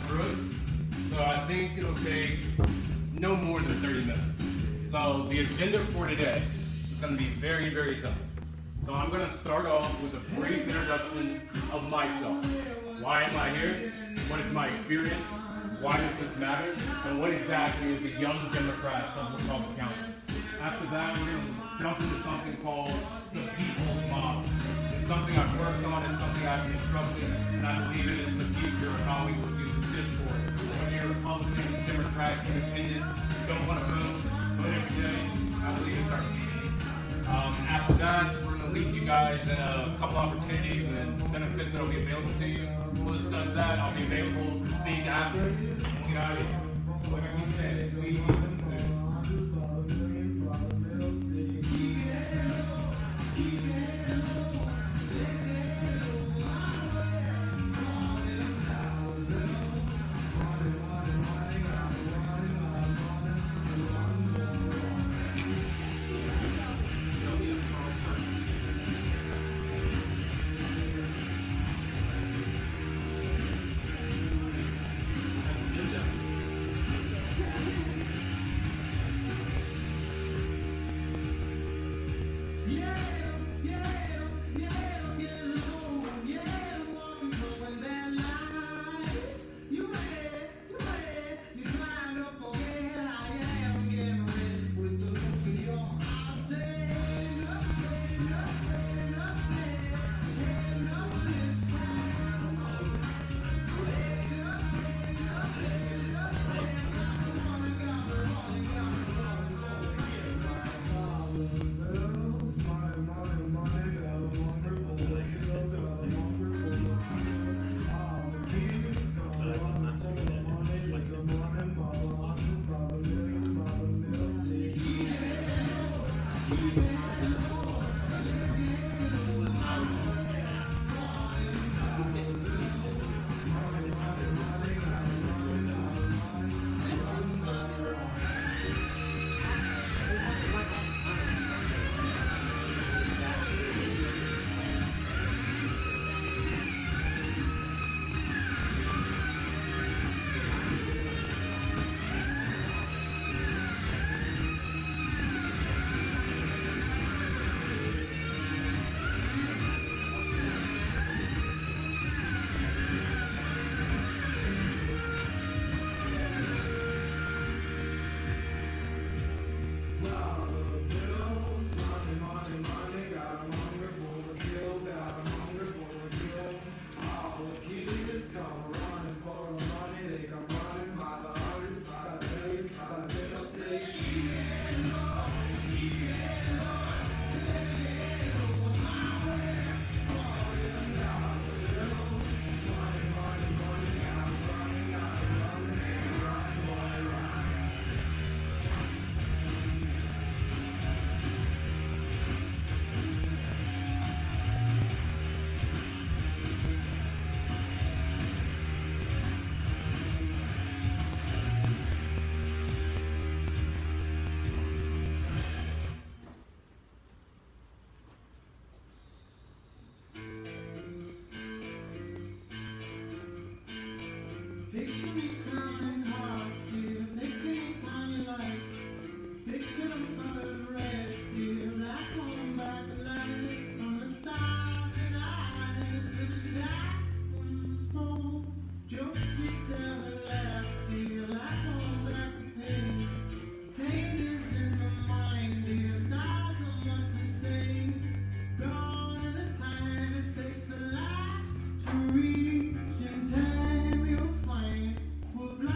through it. So I think it'll take no more than 30 minutes. So the agenda for today is going to be very, very simple. So I'm going to start off with a brief introduction of myself. Why am I here? What is my experience? Why does this matter? And what exactly is the Young Democrats of LaTrobe County? After that, we're going to jump into something called the people's model. It's something I've worked on, it's something I've constructed, and I believe it is the future of how we will do discord. Whether you're Republican, Democrat, Independent, don't want to vote every day, I believe it's our future. After that, we're going to lead you guys in a couple opportunities and benefits that will be available to you. We'll discuss that. I'll be available to speak after. We'll get out of here. Like I keep saying, please do. Reach in time, you'll find what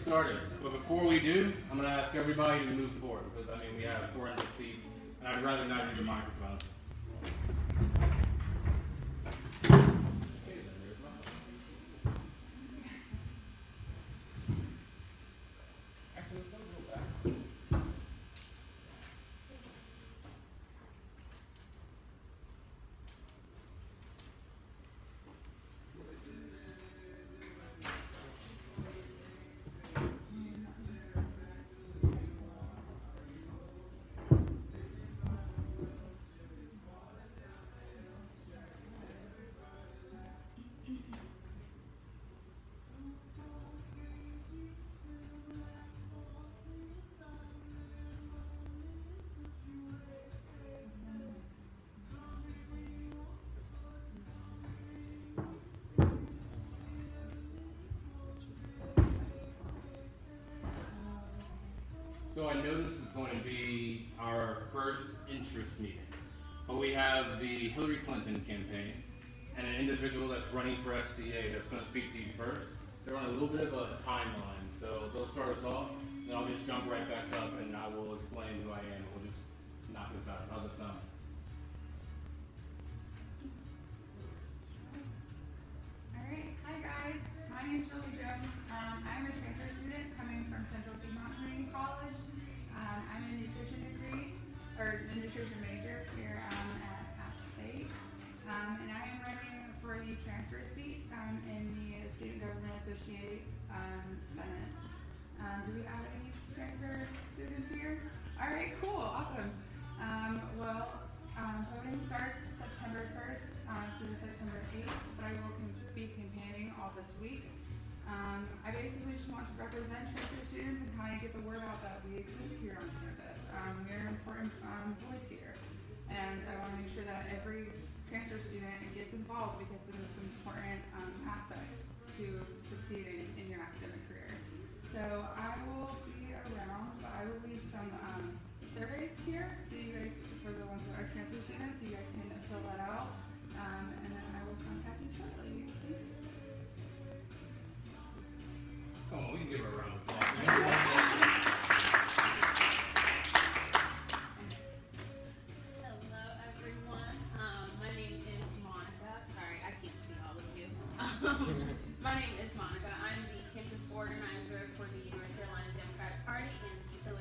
started. But before we do, I'm going to ask everybody to move forward because, I mean, we have 400 seats, and I'd rather not use a microphone. Actually, let's go back. So I know this is going to be our first interest meeting, but we have the Hillary Clinton campaign and an individual that's running for SDA that's going to speak to you first. They're on a little bit of a timeline, so they'll start us off, and I'll just jump right back up and I will explain who I am. We'll just knock this out. How's that sound? All right, hi guys. My name is Shelby Jones. I'm a transfer student coming from Central Piedmont Community College. I'm a nutrition degree, or a nutrition major here at App State. And I am running for the transfer seat in the Student Government Associate Senate. Do we have any transfer students here? All right, cool, awesome. Voting starts September 1st through September 8th, but I will be campaigning all this week. I basically just want to represent transfer students and kind of get the word out that we exist here on campus. We're an important voice here, and I want to make sure that every transfer student gets involved because it's an important aspect to succeeding in your academic career. So I will be around, but I will leave some surveys here, so you guys, for the ones that are transfer students, so you guys can fill that out, and then I will contact you shortly. Thank you. Come on, we can give her a round of applause. Hello, everyone. My name is Monica. Sorry, I can't see all of you. My name is Monica. I'm the campus organizer for the North Carolina Democratic Party and the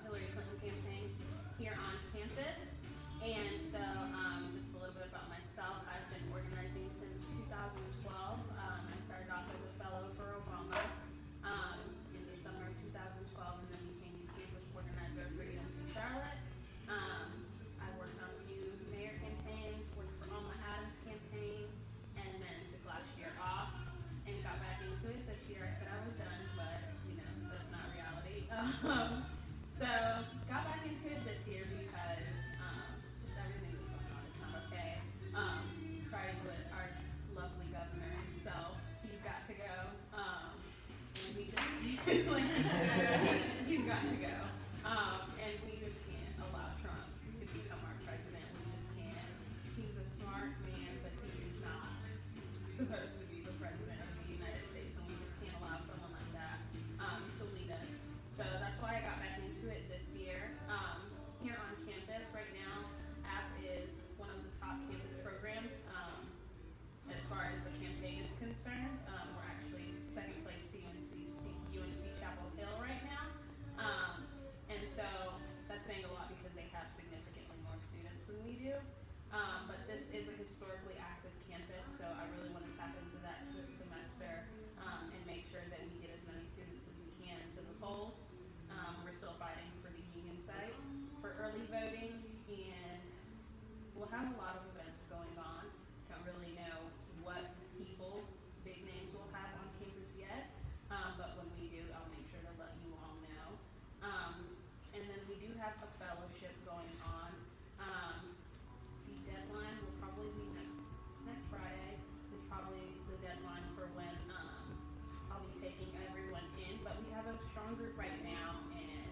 Hillary Clinton campaign here on campus. And so, just a little bit about myself. I've been organizing since 2012. I started off as a fellow for Obama in December of 2012, and then became the campus organizer for UNC Charlotte. I worked on a few mayor campaigns, worked for Alma Adams campaign, and then took last year off and got back into it. This year I said I was done, but you know, that's not reality. So got back into it this year because just everything that's going on is not okay. Starting with our lovely governor himself, he's got to go. And we just he's got to go. And we just can't allow Trump to become our president. We just can't. He's a smart man, but he is not supposed to be the president of the United States, and we just can't allow someone like that to lead us. So that's why I got back into it this year. Here on campus right now, APP is one of the top campus programs as far as the campaign is concerned. We're actually second place to UNC Chapel Hill right now. And so that's saying a lot because they have significantly more students than we do. But this is a historically active campus, so I really want to tap into that this semester and make sure that we get as many students as we can into the polls. We're still fighting for the union site for early voting, and we'll have a lot of events going on. Don't really know what people, big names we'll have on campus yet, but when we do, I'll make sure to let you all know. And then we do have a fellowship going on. The deadline will probably be next Friday. It's probably the deadline for when I'll be taking everyone in. But we have a strong group right now, and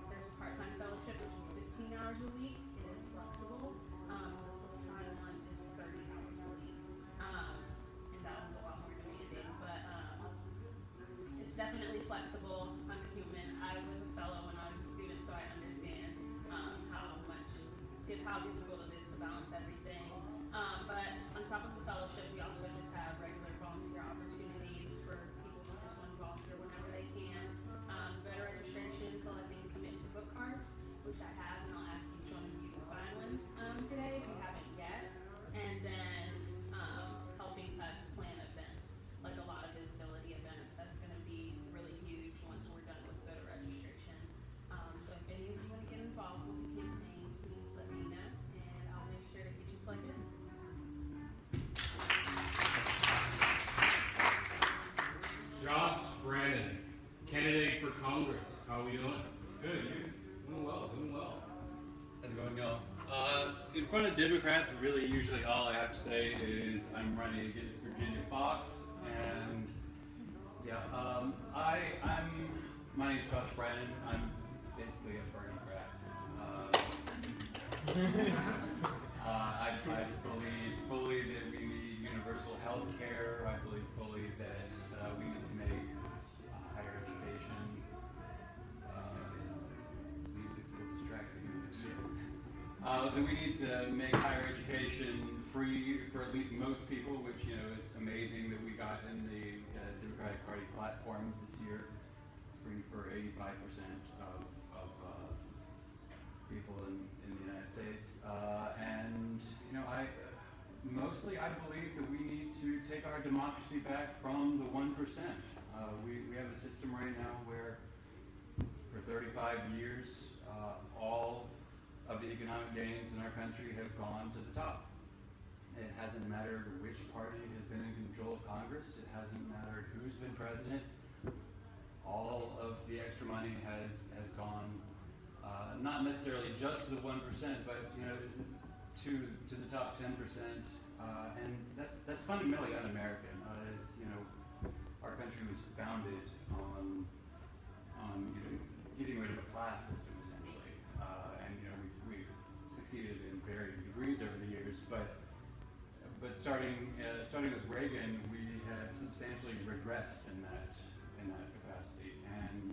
there's a part-time fellowship, which is 15 hours a week. It is flexible. The full-time one is 30 hours a week. how difficult it is to balance everything. But on top of the fellowship, we also just have regular volunteer opportunities for people who just want to volunteer whenever they can. Voter registration, collecting commit to book cards, which I have, and I'll ask each one of you to sign one today if you haven't yet. And then helping us plan events, like a lot of visibility events. That's going to be really huge once we're done with voter registration. So if any of you want to get involved with the campaign, please let me know, and I'll make sure to get you plugged in. Josh Brandon, candidate for Congress. How are we doing? Good, you? Doing well, doing well. How's it going, y'all? In front of Democrats, really usually all I have to say is I'm running against Virginia Fox, and yeah, my name's Josh Brandon. I'm basically a Bernie crack. I believe fully that we need universal health care. I believe fully that we need to make higher education. Music's a little distracting. That we need to make higher education free for at least most people, which is amazing that we got in the Democratic Party platform this year. Free for 85% of people in the United States, and I believe that we need to take our democracy back from the 1%. We have a system right now where for 35 years all of the economic gains in our country have gone to the top. It hasn't mattered which party has been in control of Congress. It hasn't mattered who's been president. All of the extra money has gone, not necessarily just to the 1%, but to the top 10%, and that's fundamentally un-American. Our country was founded on getting rid of a class system essentially, and we've succeeded in varying degrees over the years, but starting with Reagan, we have substantially regressed in that capacity, and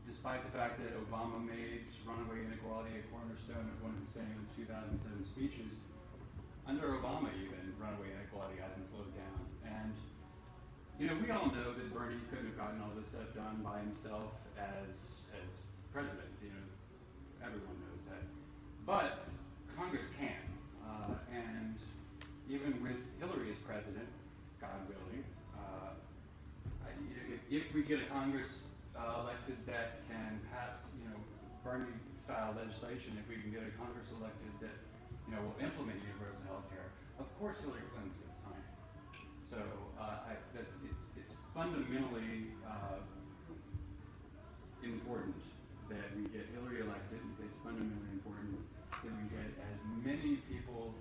despite the fact that Obama made runaway inequality a cornerstone of one of his famous 2007 speeches, under Obama even runaway inequality hasn't slowed down, and we all know that Bernie couldn't have gotten all this stuff done by himself as president. Everyone knows that, but Congress can, and even with Hillary as president, God willing, if we get a Congress elected that can pass, Bernie-style legislation, if we can get a Congress elected that, will implement universal health care, of course Hillary Clinton's going to sign it. So it's fundamentally important that we get Hillary elected. It's fundamentally important that we get as many people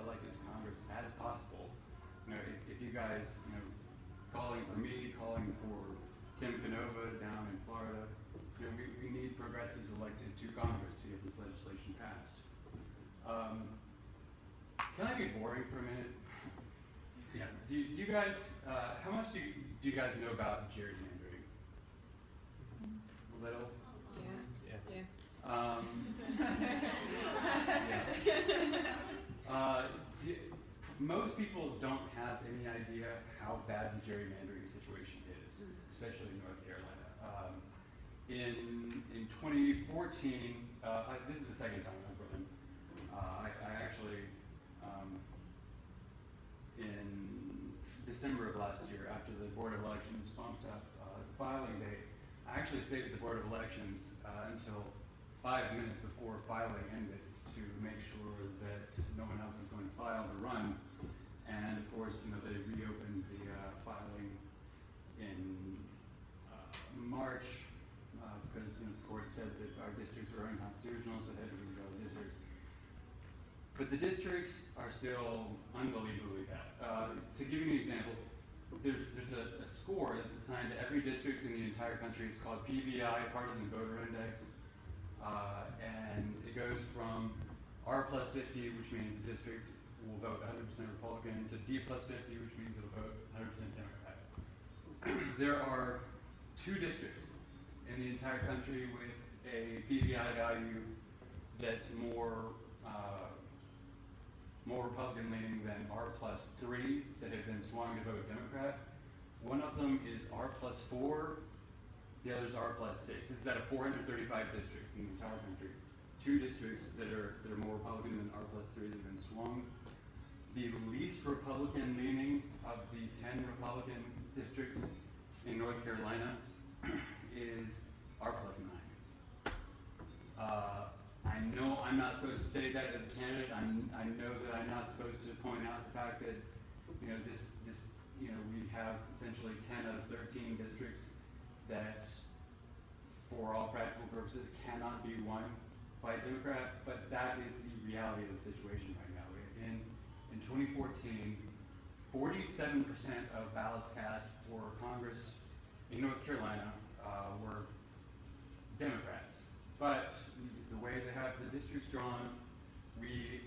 elected to Congress as possible. If you guys, calling for me, calling for Tim Canova down in Florida, we need progressives elected to Congress to get this legislation passed. Can I be boring for a minute? Yeah. Do you guys? How much do you guys know about gerrymandering? A little. Yeah. Most people don't have any idea how bad the gerrymandering situation is, especially in North Carolina. In 2014, this is the second time I've run. I actually, in December of last year, after the Board of Elections bumped up the filing date, I actually stayed at the Board of Elections until 5 minutes before filing ended to make sure that no one else was going to file the run. And of course, they reopened the filing in March because the court said that our districts were unconstitutional, so they had to redraw the districts. But the districts are still unbelievably bad. To give you an example, there's a score that's assigned to every district in the entire country. It's called PVI, Partisan Voter Index, and it goes from R plus 50, which means the district will vote 100% Republican, to D plus 50, which means it'll vote 100% Democrat. There are 2 districts in the entire country with a PVI value that's more Republican leaning than R+3 that have been swung to vote Democrat. One of them is R+4, the other is R+6. This is out of 435 districts in the entire country. 2 districts that are more Republican than R+3 that have been swung. The least Republican leaning of the 10 Republican districts in North Carolina is R+9. I know I'm not supposed to say that as a candidate. I know that I'm not supposed to point out the fact that, we have essentially 10 out of 13 districts that, for all practical purposes, cannot be won by a Democrat, but that is the reality of the situation right now. In 2014, 47% of ballots cast for Congress in North Carolina were Democrats. But the way they have the districts drawn, we,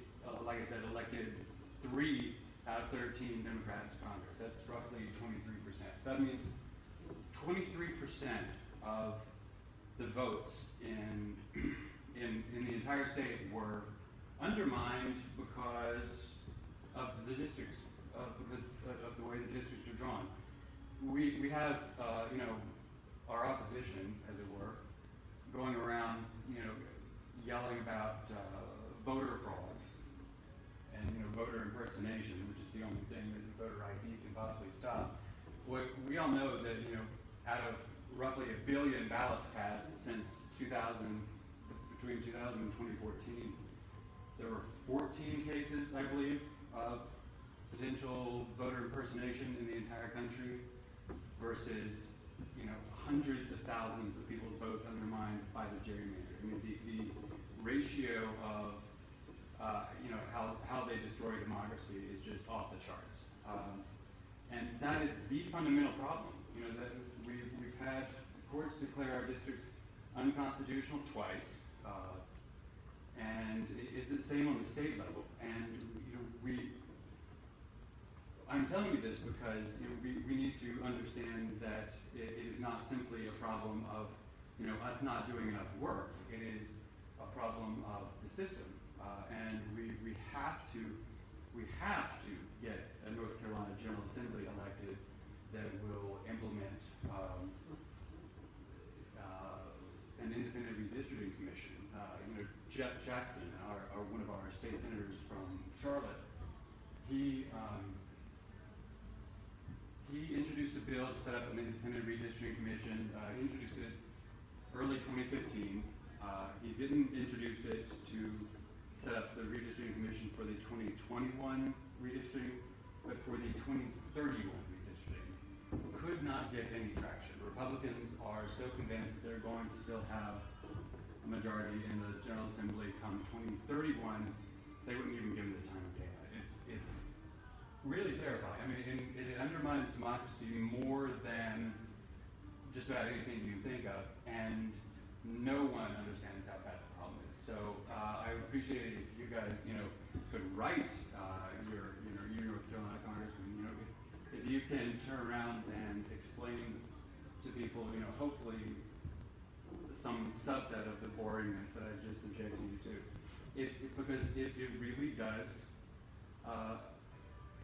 like I said, elected 3 out of 13 Democrats to Congress. That's roughly 23%. So that means 23% of the votes in the entire state were undermined because of the districts, because of the way the districts are drawn. We have, our opposition, as it were, going around, yelling about voter fraud and voter impersonation, which is the only thing that the voter ID can possibly stop. We all know that out of roughly 1 billion ballots cast since between 2000 and 2014, there were 14 cases, I believe, of potential voter impersonation in the entire country versus hundreds of thousands of people's votes undermined by the gerrymander. I mean, the ratio of how they destroy democracy is just off the charts, and that is the fundamental problem. That we've had courts declare our districts unconstitutional twice, and it's the same on the state level. And I'm telling you this because we need to understand that it is not simply a problem of us not doing enough work. It is a problem of the system, and we have to get a North Carolina General Assembly elected that will implement an independent redistricting commission. Jeff Jackson, one of our state senators from Charlotte, he introduced a bill to set up an independent redistricting commission. He introduced it early 2015. He didn't introduce it to set up the redistricting commission for the 2021 redistricting, but for the 2031 redistricting. Could not get any traction. Republicans are so convinced that they're going to still have a majority in the General Assembly come 2031, they wouldn't even give them the time of day. It's really terrifying. I mean, it undermines democracy more than just about anything you can think of, and no one understands how bad the problem is. So I would appreciate it if you guys, could write your North Carolina congressman. If you can turn around and explain to people, hopefully some subset of the boringness that I just subjected you to, because it really does.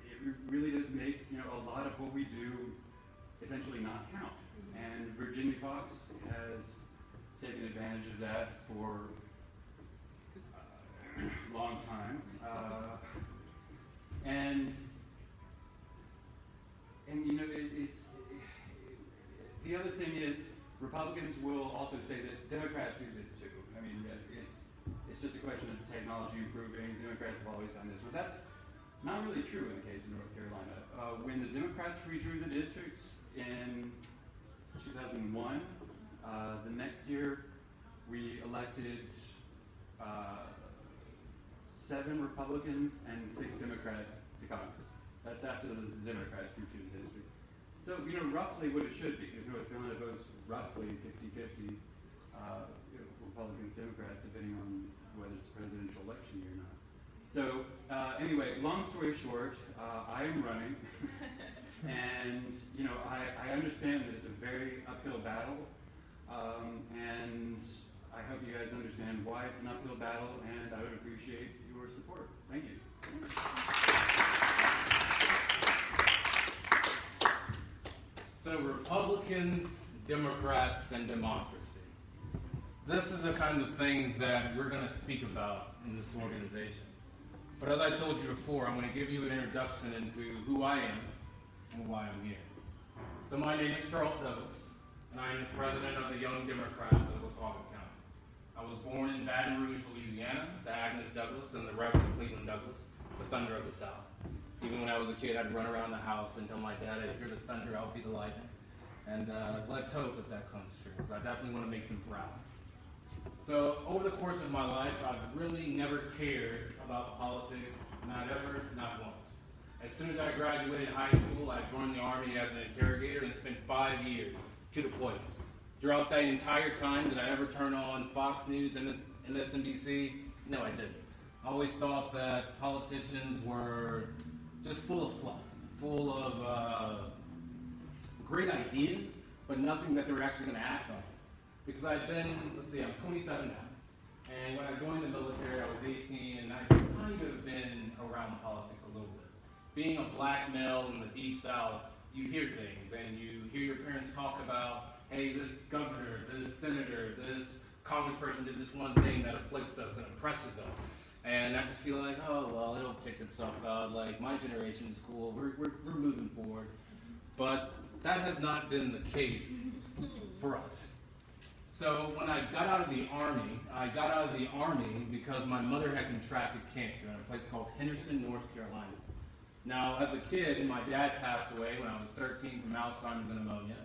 It really does make a lot of what we do essentially not count. And Virginia Fox has taken advantage of that for a long time. And the other thing is, Republicans will also say that Democrats do this too. I mean, it's just a question of technology improving. Democrats have always done this. Well, that's not really true in the case of North Carolina. When the Democrats redrew the districts in 2001, the next year we elected 7 Republicans and 6 Democrats to Congress. That's after the Democrats redrew the district. So, roughly what it should be, because North Carolina votes roughly 50-50, Republicans, Democrats, depending on whether it's a presidential election year or not. So, anyway, long story short, I am running, and, I understand that it's a very uphill battle, and I hope you guys understand why it's an uphill battle, and I would appreciate your support. Thank you. So Republicans, Democrats, and democracy. This is the kind of things that we're going to speak about in this organization. But as I told you before, I'm going to give you an introduction into who I am and why I'm here. So my name is Charles Douglas, and I am the president of the Young Democrats of Watauga County. I was born in Baton Rouge, Louisiana, to Agnes Douglas and the Reverend Cleveland Douglas, the thunder of the South. Even when I was a kid, I'd run around the house and tell my dad, if you're the thunder, I'll be the lightning. And let's hope that that comes true, because I definitely want to make them proud. So over the course of my life, I've really never cared about politics, not ever, not once. As soon as I graduated high school, I joined the Army as an interrogator and spent 5 years, 2 deployments. Throughout that entire time, did I ever turn on Fox News and MSNBC? No, I didn't. I always thought that politicians were just full of fluff, full of great ideas, but nothing that they were actually going to act on. Because I've been, I'm 27 now. And when I joined the military, I was 18, and I've kind of been around politics a little bit. Being a black male in the Deep South, you hear things, and you hear your parents talk about, hey, this governor, this senator, this congressperson did this one thing that afflicts us and oppresses us. And I just feel like, oh, well, it'll fix itself out. Like, my generation is cool. We're moving forward. But that has not been the case for us. So when I got out of the Army, because my mother had contracted cancer in a place called Henderson, North Carolina. Now, as a kid, my dad passed away when I was 13 from Alzheimer's and pneumonia,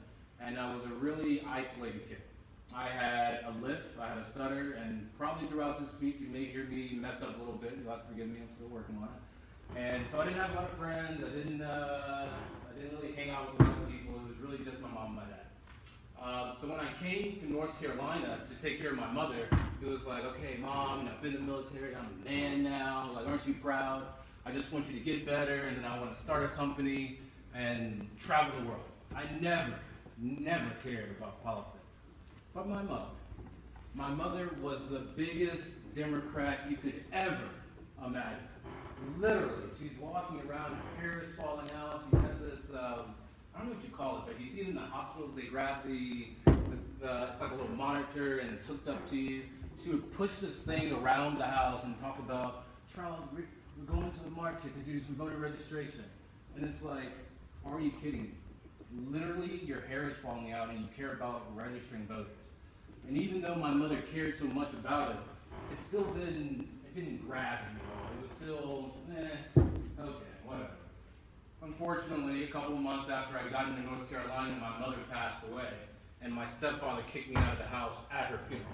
and I was a really isolated kid. I had a lisp, I had a stutter, and probably throughout this speech you may hear me mess up a little bit. You'll have to forgive me, I'm still working on it. And so I didn't have a lot of friends, I didn't really hang out with a lot of people. It was really just my mom and my dad. So when I came to North Carolina to take care of my mother, it was like, okay, Mom, I've been in the military, I'm a man now, like, aren't you proud? I just want you to get better, and then I want to start a company and travel the world. I never cared about politics. But my mother was the biggest Democrat you could ever imagine. Literally, she's walking around, her hair is falling out, she has this, I don't know what you call it, but you see it in the hospitals, they grab it's like a little monitor and it's hooked up to you. She would push this thing around the house and talk about, Charles, we're going to the market to do some voter registration. And it's like, are you kidding me? Literally, your hair is falling out and you care about registering voters. And even though my mother cared so much about it, it didn't grab me at all. It was still, okay, whatever. Unfortunately, a couple of months after I got into North Carolina, my mother passed away, and my stepfather kicked me out of the house at her funeral.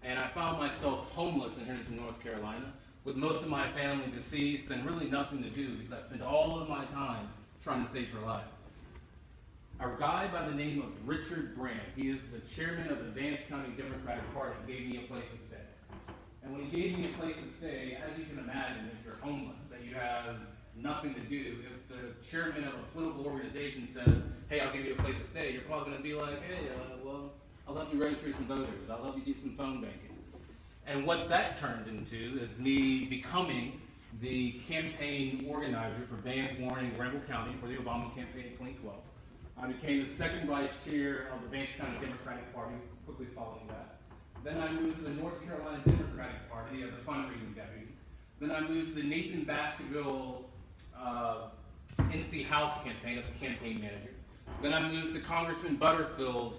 And I found myself homeless in Henderson, North Carolina, with most of my family deceased and really nothing to do because I spent all of my time trying to save her life. A guy by the name of Richard Brandt, he is the chairman of the Vance County Democratic Party, gave me a place to stay. And when he gave me a place to stay, as you can imagine, if you're homeless, that you have nothing to do, if the chairman of a political organization says, hey, I'll give you a place to stay, you're probably going to be like, hey, well, I'll help you register some voters, I'll help you do some phone banking. And what that turned into is me becoming the campaign organizer for Vance, Warren, and Granville County for the Obama campaign in 2012. I became the second vice chair of the Vance County Democratic Party, quickly following that. Then I moved to the North Carolina Democratic Party as a fundraising deputy. Then I moved to the Nathan Baskerville NC House campaign as a campaign manager. Then I moved to Congressman Butterfield's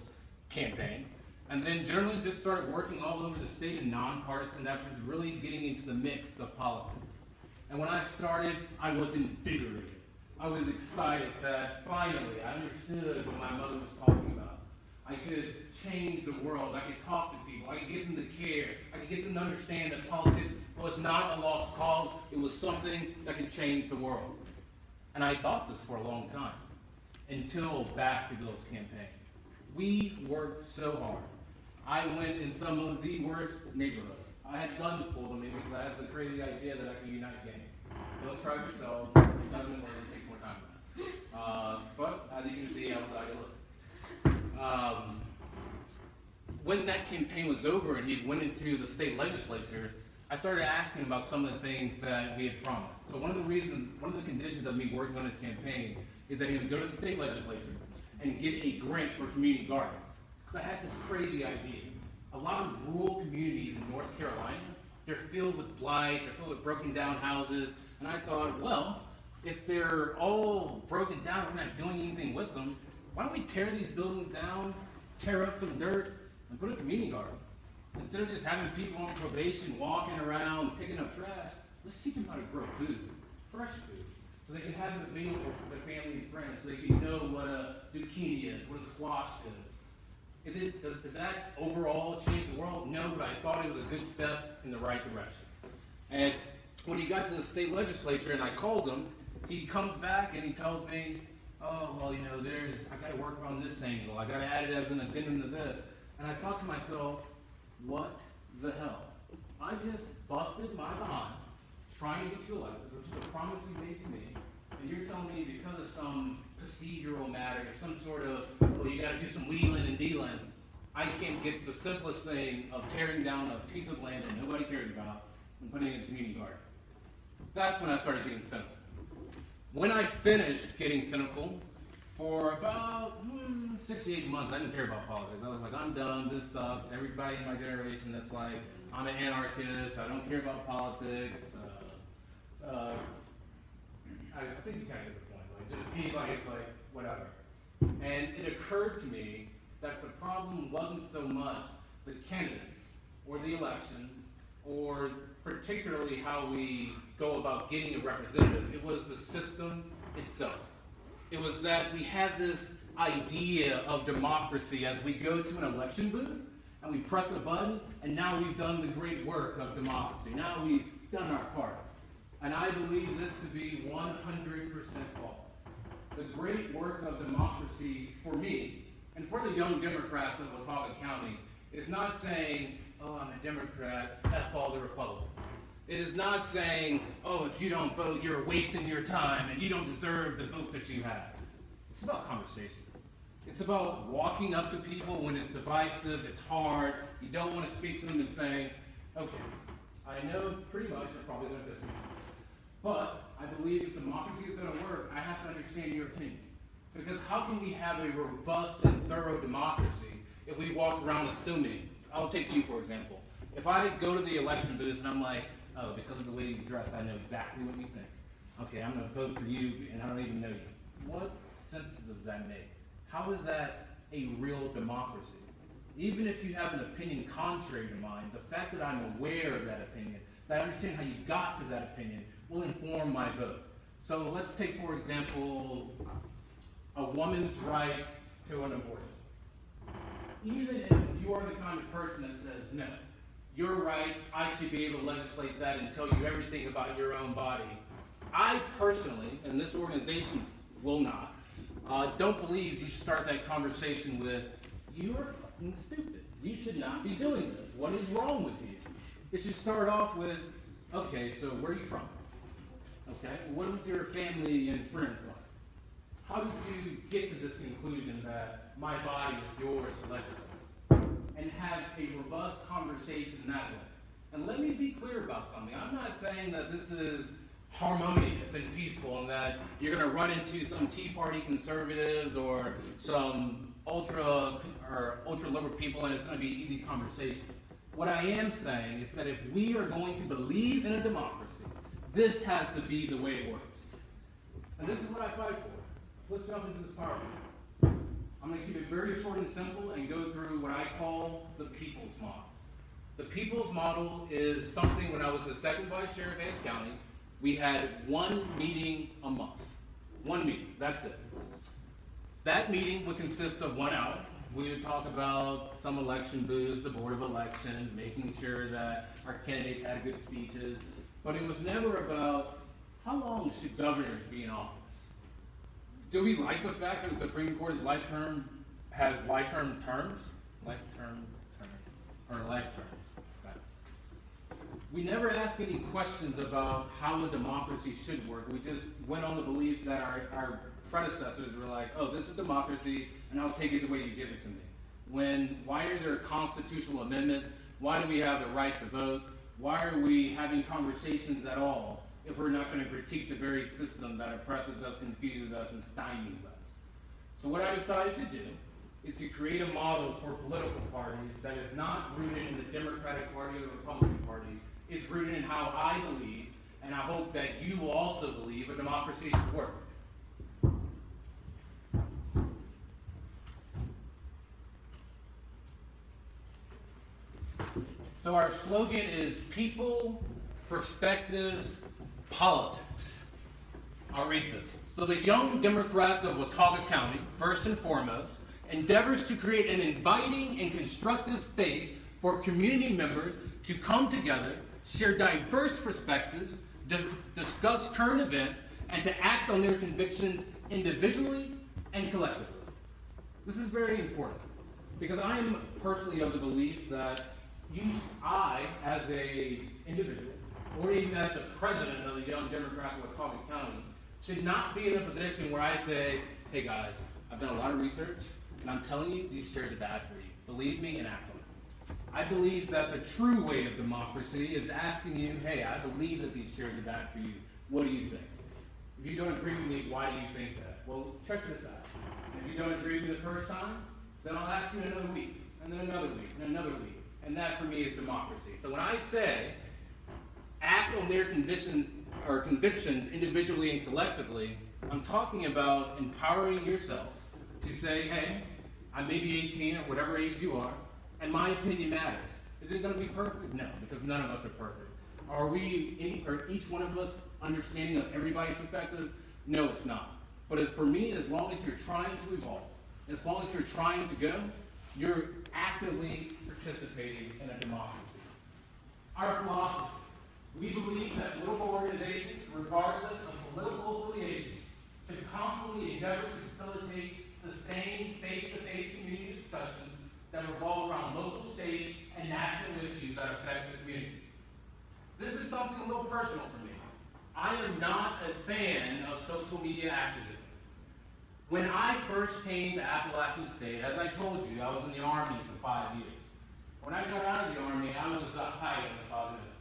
campaign. And then generally just started working all over the state in nonpartisan efforts, really getting into the mix of politics. And when I started, I was invigorated. I was excited that finally I understood what my mother was talking about. I could change the world. I could talk to people. I could get them to care. I could get them to understand that politics was not a lost cause. It was something that could change the world. And I thought this for a long time, until Baskerville's campaign. We worked so hard. I went in some of the worst neighborhoods. I had guns pulled on me because I had the crazy idea that I could unite gangs. Don't try it yourself. It doesn't work. It takes more time. But as you can see, I was idealistic. when that campaign was over and he went into the state legislature, I started asking about some of the things that we had promised. So one of the conditions of me working on this campaign is that he would go to the state legislature and get a grant for community gardens. Because I had this crazy idea. A lot of rural communities in North Carolina, they're filled with blight, they're filled with broken down houses, and I thought, well, if they're all broken down, we're not doing anything with them, why don't we tear these buildings down, tear up some dirt, and put a community garden? Instead of just having people on probation walking around picking up trash, let's teach them how to grow food, fresh food, so they can have it available for their family and friends, so they can know what a zucchini is, what a squash is. Does that overall change the world? No, but I thought it was a good step in the right direction. And when he got to the state legislature and I called him, he comes back and he tells me, oh, well, you know, I got to work on this angle. I got to add it as an addendum to this. And I thought to myself, what the hell? I just busted my behind trying to get you elected. This was a promise you made to me. And you're telling me because of some procedural matter, some sort of, well, you got to do some wheeling and dealing, I can't get the simplest thing of tearing down a piece of land that nobody cares about and putting it in a community garden. That's when I started getting cynical. When I finished getting cynical, for about 6 to 8 months, I didn't care about politics. I was like, I'm done, this sucks. Everybody in my generation that's like, I'm an anarchist, I don't care about politics. I think you kind of get the point. Like, just anybody, it's like, whatever. And it occurred to me that the problem wasn't so much the candidates or the elections or particularly how we go about getting a representative. It was the system itself. It was that we have this idea of democracy as we go to an election booth and we press a button, and now we've done the great work of democracy. Now we've done our part. And I believe this to be 100% false. The great work of democracy for me, and for the young Democrats of Watauga County, is not saying, oh, I'm a Democrat, F all the Republicans. It is not saying, oh, if you don't vote, you're wasting your time and you don't deserve the vote that you have. It's about conversation. It's about walking up to people when it's divisive, it's hard, you don't want to speak to them and saying, okay, I know pretty much you're probably going to disagree. But I believe if democracy is going to work, I have to understand your opinion. Because how can we have a robust and thorough democracy if we walk around assuming, I'll take you for example, if I go to the election booth and I'm like, oh, because of the way you dress, I know exactly what you think. Okay, I'm going to vote for you and I don't even know you. What sense does that make? How is that a real democracy? Even if you have an opinion contrary to mine, the fact that I'm aware of that opinion, that I understand how you got to that opinion, will inform my vote. So let's take, for example, a woman's right to an abortion. Even if you are the kind of person that says, no, you're right, I should be able to legislate that and tell you everything about your own body, I personally, and this organization will not, don't believe you should start that conversation with, you are fucking stupid. You should not be doing this. What is wrong with you? It should start off with, okay, so where are you from? Okay, what was your family and friends like? How did you get to this conclusion that my body is yours to legislate? And have a robust conversation that way. And let me be clear about something. I'm not saying that this is harmonious and peaceful and that you're going to run into some Tea Party conservatives or some ultra liberal people and it's going to be an easy conversation. What I am saying is that if we are going to believe in a democracy, this has to be the way it works. And this is what I fight for. Let's jump into this PowerPoint. I'm going to keep it very short and simple and go through what I call the people's model. The people's model is something when I was the second vice chair of Vance County, we had one meeting a month. One meeting, that's it. That meeting would consist of 1 hour. We would talk about some election booths, the Board of Elections, making sure that our candidates had good speeches. But it was never about how long should governors be in office. Do we like the fact that the Supreme Court has life terms? We never asked any questions about how a democracy should work. We just went on the belief that our predecessors were like, oh, this is democracy, and I'll take it the way you give it to me. Why are there constitutional amendments? Why do we have the right to vote? Why are we having conversations at all if we're not going to critique the very system that oppresses us, confuses us, and stymies us? So what I decided to do is to create a model for political parties that is not rooted in the Democratic Party or the Republican Party. It's rooted in how I believe, and I hope that you will also believe a democracy should work. So our slogan is people, perspectives, politics. I'll read this. So the Young Democrats of Watauga County, first and foremost, endeavors to create an inviting and constructive space for community members to come together, share diverse perspectives, discuss current events, and to act on their convictions individually and collectively. This is very important because I am personally of the belief that I, as a individual, or even as the president of the Young Democrats of Watauga County, should not be in a position where I say, hey guys, I've done a lot of research, and I'm telling you, these shares are bad for you. Believe me and act on it. I believe that the true way of democracy is asking you, hey, I believe that these shares are bad for you. What do you think? If you don't agree with me, why do you think that? Well, check this out. If you don't agree with me the first time, then I'll ask you another week, and then another week, and another week. And that for me is democracy. So when I say act on their conditions or convictions individually and collectively, I'm talking about empowering yourself to say, hey, I may be 18 or whatever age you are, and my opinion matters. Is it going to be perfect? No, because none of us are perfect. Are we, or each one of us, understanding of everybody's perspective? No, it's not. But as for me, as long as you're trying to evolve, as long as you're trying to go, you're actively participating in a democracy. Our philosophy, we believe that political organizations, regardless of political affiliation, should constantly endeavor to facilitate sustained face-to-face community discussions that revolve around local, state, and national issues that affect the community. This is something a little personal for me. I am not a fan of social media activism. When I first came to Appalachian State, as I told you, I was in the Army for 5 years. When I got out of the Army, I was the height of misogynism.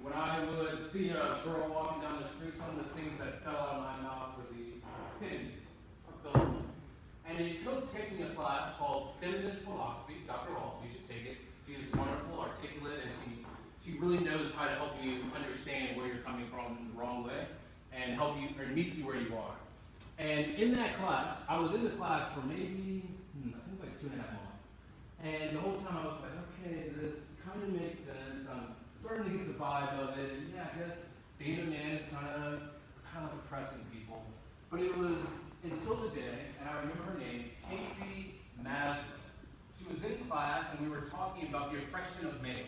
When I would see a girl walking down the street, some of the things that fell out of my mouth were the epitome of Philip. And it took taking a class called Feminist Philosophy. Dr. Hall, you should take it. She is wonderful, articulate, and she really knows how to help you understand where you're coming from the wrong way and help you, or meets you where you are. And in that class, I was in the class for maybe, I think it was like 2.5 months. And the whole time I was like, okay, this kind of makes sense. I'm starting to get the vibe of it. And yeah, I guess being a man is kind of oppressing people. But it was until the day, and I remember her name, Casey Maslow. She was in class, and we were talking about the oppression of males.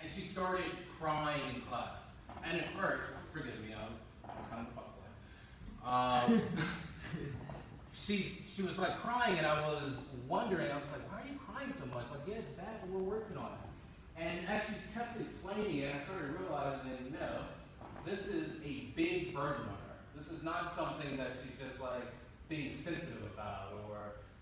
And she started crying in class. And at first, forgive me, I was kind of fuckboy. She was like crying, and I was wondering, I was like, why are you crying so much? Like, yeah, it's bad, but we're working on it. And as she kept explaining it, I started realizing, no, this is a big burden on her. This is not something that she's just like being sensitive about or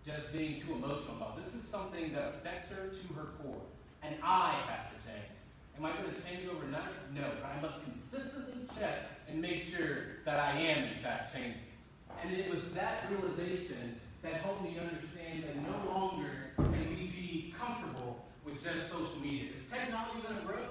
just being too emotional about. This is something that affects her to her core. And I have to change. Am I going to change overnight? No, but I must consistently check and make sure that I am, in fact, changing. And it was that realization that helped me understand that no longer can we be comfortable with just social media. Is technology going to grow?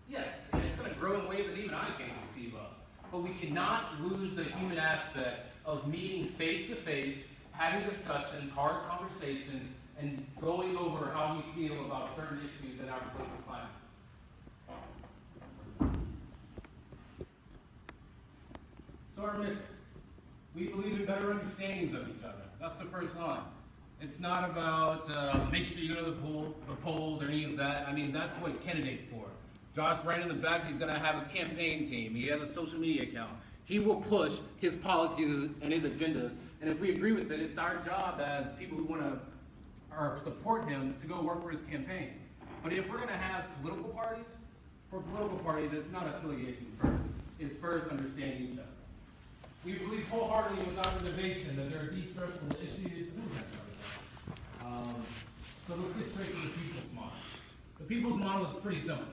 Yes, and it's going to grow in ways that even I can't conceive of. But we cannot lose the human aspect of meeting face-to-face, having discussions, hard conversations, and going over how we feel about certain issues in our political climate. So our mission, we believe in better understandings of each other. That's the first line. It's not about make sure you go to the polls or any of that. I mean, that's what candidates for. Josh Brandon in the back, he's going to have a campaign team. He has a social media account. He will push his policies and his agendas. And if we agree with it, it's our job as people who want to support him to go work for his campaign. But if we're going to have political parties, for political parties, it's not affiliation first. It's first understanding each other. We believe wholeheartedly without reservation that there are deep structural issues. So let's get straight to the people's model. The people's model is pretty simple.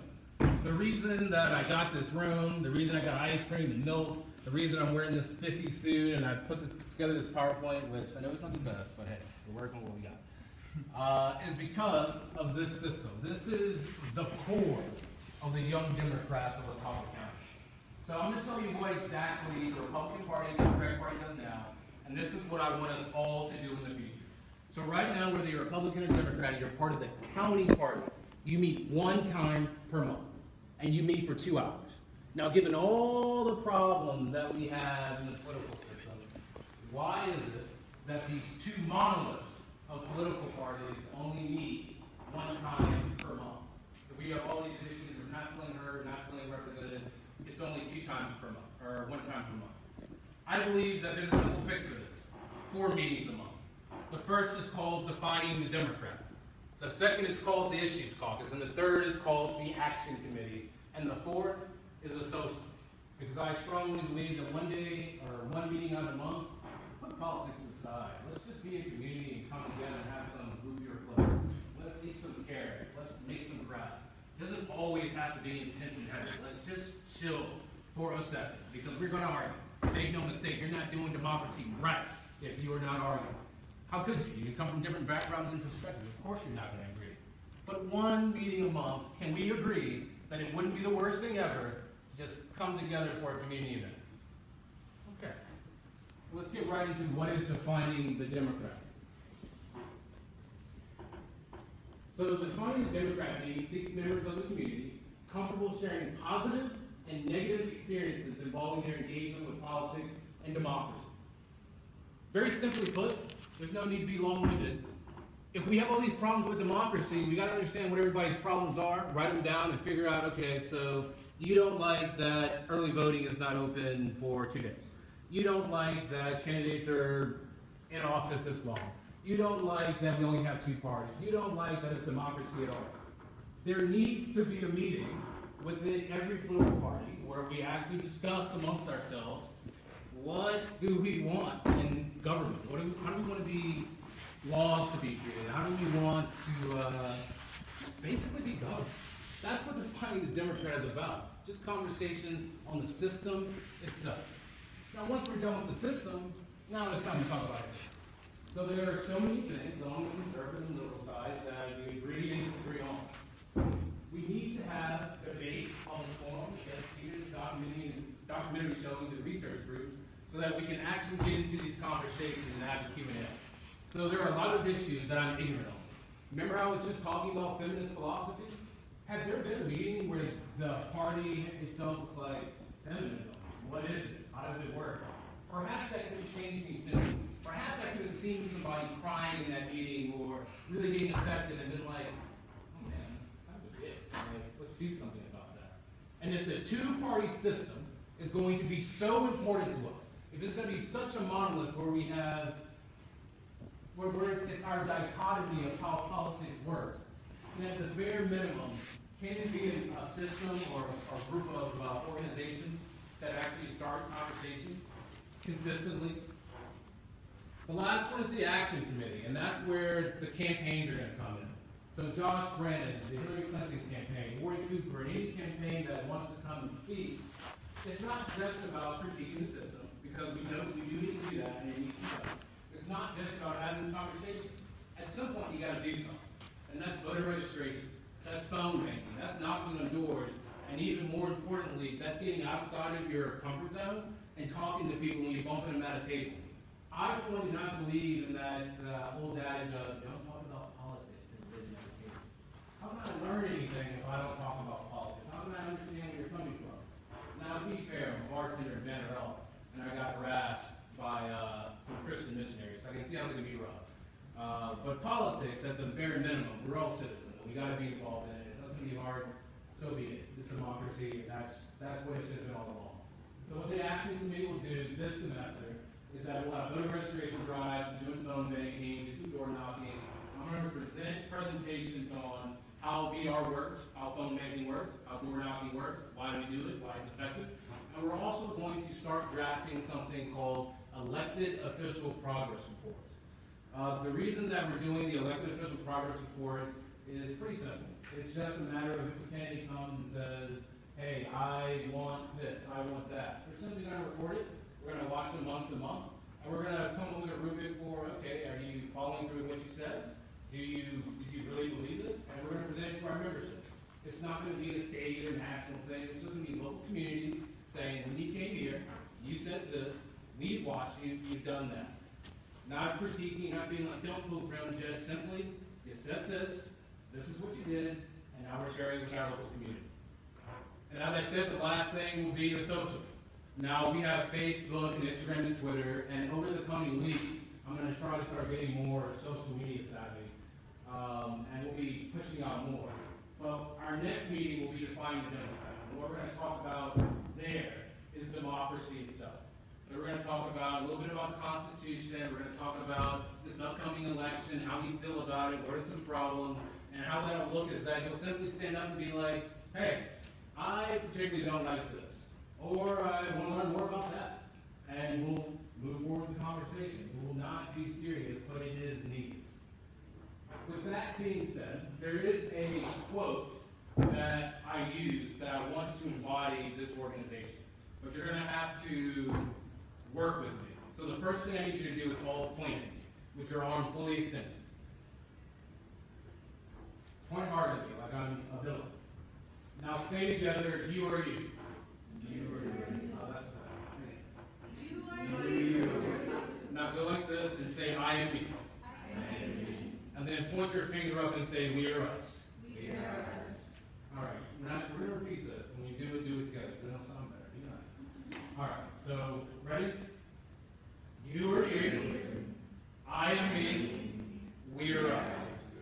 The reason that I got this room, the reason I got ice cream and milk, the reason I'm wearing this spiffy suit and I put together this PowerPoint, which I know is not the best, but hey, we're working with what we got, is because of this system. This is the core of the young Democrats of Republican County. So I'm going to tell you what exactly the Republican Party and the Democratic Party does now, and this is what I want us all to do in the future. So right now, whether you're Republican or Democrat, you're part of the county party. You meet one time per month, and you meet for 2 hours. Now, given all the problems that we have in the political system, why is it that these two monoliths of political parties only meet one time per month? If we have all these issues, we're not feeling heard, not feeling represented, it's only 2 times per month, or 1 time per month. I believe that there's a simple fix for this: 4 meetings a month. The first is called Defining the Democrat. The second is called the Issues Caucus, and the third is called the Action Committee, and the fourth is a social. Because I strongly believe that one day, or one meeting out of the month, put politics aside. Let's just be a community and come together and have some root beer floats. Let's eat some carrots. Let's make some crafts. It doesn't always have to be intense and heavy. Let's just chill for a second, because we're going to argue. Make no mistake, you're not doing democracy right if you are not arguing. How could you? You come from different backgrounds and perspectives. Of course you're not going to agree. But one meeting a month, can we agree that it wouldn't be the worst thing ever to just come together for a community event? Okay. Let's get right into what is defining the Democrat. So defining the Democrat means 6 members of the community comfortable sharing positive and negative experiences involving their engagement with politics and democracy. Very simply put, there's no need to be long-winded. If we have all these problems with democracy, we got to understand what everybody's problems are, write them down, and figure out, okay, so you don't like that early voting is not open for 2 days. You don't like that candidates are in office this long. You don't like that we only have 2 parties. You don't like that it's democracy at all. There needs to be a meeting within every political party where we actually discuss amongst ourselves, what do we want in government? How do we want to be laws to be created? How do we want to basically be governed? That's what defining the Democrat is about. Just conversations on the system itself. Now, once we're done with the system, now it's time to talk about it. So there are so many things on the conservative and liberal side that we agree and disagree on. We need to have debate on the forum, documentary showing to the research groups, so that we can actually get into these conversations and have a Q&A. So there are a lot of issues that I'm ignorant on. Remember how I was just talking about feminist philosophy? Have there been a meeting where the party itself was like, feminism, what is it? How does it work? Perhaps that could have changed me soon. Perhaps I could have seen somebody crying in that meeting or really being affected and been like, oh man, that was it. Like, let's do something about that. And if the 2-party system is going to be so important to us, if it's going to be such a monolith where we have, it's our dichotomy of how politics works, then at the bare minimum, can it be a system or a group of organizations that actually start conversations consistently? The last one is the Action Committee, and that's where the campaigns are going to come in. So Josh Brandon, the Hillary Clinton campaign, Roy Cooper, any campaign that wants to come and speak, it's not just about critiquing the system, because we know we do need to do that, and it needs to be done. It's not just about having a conversation. At some point, you got to do something, and that's voter registration, that's phone banking, that's knocking on doors, and even more importantly, that's getting outside of your comfort zone and talking to people when you're bumping them at a table. I, for one, do not believe in that old adage of don't talk about politics and business at the table. How can I learn anything if I don't talk about politics? How can I understand where you're coming from? Now, to be fair, I'm a bartender in Vanderbilt, and I got harassed by some Christian missionaries, so I can see how it's going to be rough. But politics, at the bare minimum, we're all citizens, and we got to be involved in it. If that's going to be hard, so be it. It's democracy, and that's what it should have been all along. So what the Action Committee will do this semester is that we'll have voter registration drives, doing phone banking, do some door knocking. I'm going to present presentations on how VR works, how phone banking works, how door knocking works, why we do it, why it's effective. And we're also going to start drafting something called elected official progress reports. The reason that we're doing the elected official progress reports is pretty simple. It's just a matter of if a candidate comes and says, hey, I want this, I want that. We're simply gonna report it, we're gonna watch them month to month, and we're gonna come up with a rubric for, okay, are you following through with what you said? Did you really believe this? And we're gonna present it to our membership. It's not gonna be a state or national thing, it's just gonna be local communities saying, when you came here, you said this, we've watched you, you've done that. Not critiquing, not being like, don't move around, just simply, you said this is what you did, and now we're sharing with our local community. And as I said, the last thing will be the social. Now we have Facebook and Instagram and Twitter, and over the coming weeks, I'm gonna try to start getting more social media savvy, and we'll be pushing out more. But our next meeting will be defining the Democrat. And what we're gonna talk about there is democracy itself. So we're gonna talk about a little bit about the Constitution, we're gonna talk about this upcoming election, how you feel about it, what are some problems, and how that'll look is that you'll simply stand up and be like, hey, I particularly don't like this, or I want to learn more about that, and we'll move forward with the conversation. It will not be serious, but it is needed. With that being said, there is a quote that I use that I want to embody this organization, but you're going to have to work with me. So the first thing I need you to do is all point at me, with your arm fully extended. Point hard at me, like I'm a villain. Now say together, you are you. You are you. Oh, that's better. You. Now go like this and say, I am me. I am me. And then point your finger up and say, we are us. We are us. All right. Now we're going to repeat this. When you do it together. It'll sound better. Be nice. All right. So ready? You are you. I am me. We are us.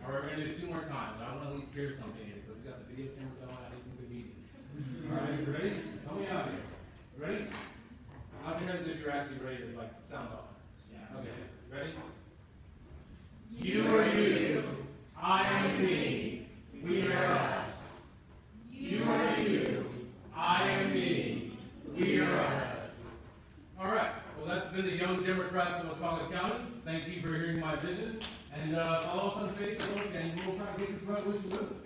All right, we're going to do it 2 more times. I want to at least hear something here, because we got the video camera going. I need some good meetings. All right, you ready? Help me out here. Ready? I'll turn as if you're actually ready to like sound off. Yeah. Okay. Ready? You are you. I am me. We are us. You are you. I am me. We are us. All right. Well, that's been the Young Democrats of Watauga County. Thank you for hearing my vision. And follow us on Facebook, and we'll try to get this revolution moving.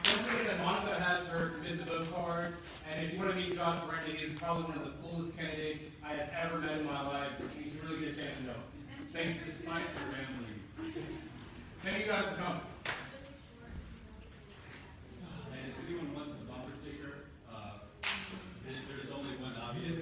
Don't forget that Monica has her committed to vote card, and if you want to meet Josh Brandy, he's probably one of the coolest candidates I have ever met in my life. You should really get a chance to know him. Thank you, despite your families. Thank you guys for coming. And if anyone wants a bumper sticker, there's only one obvious.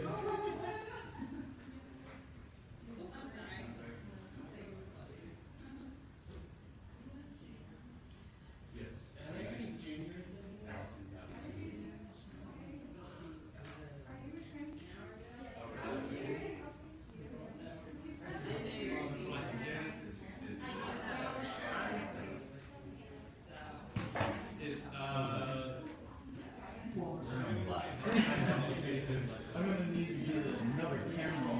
I'm gonna need to get another camera.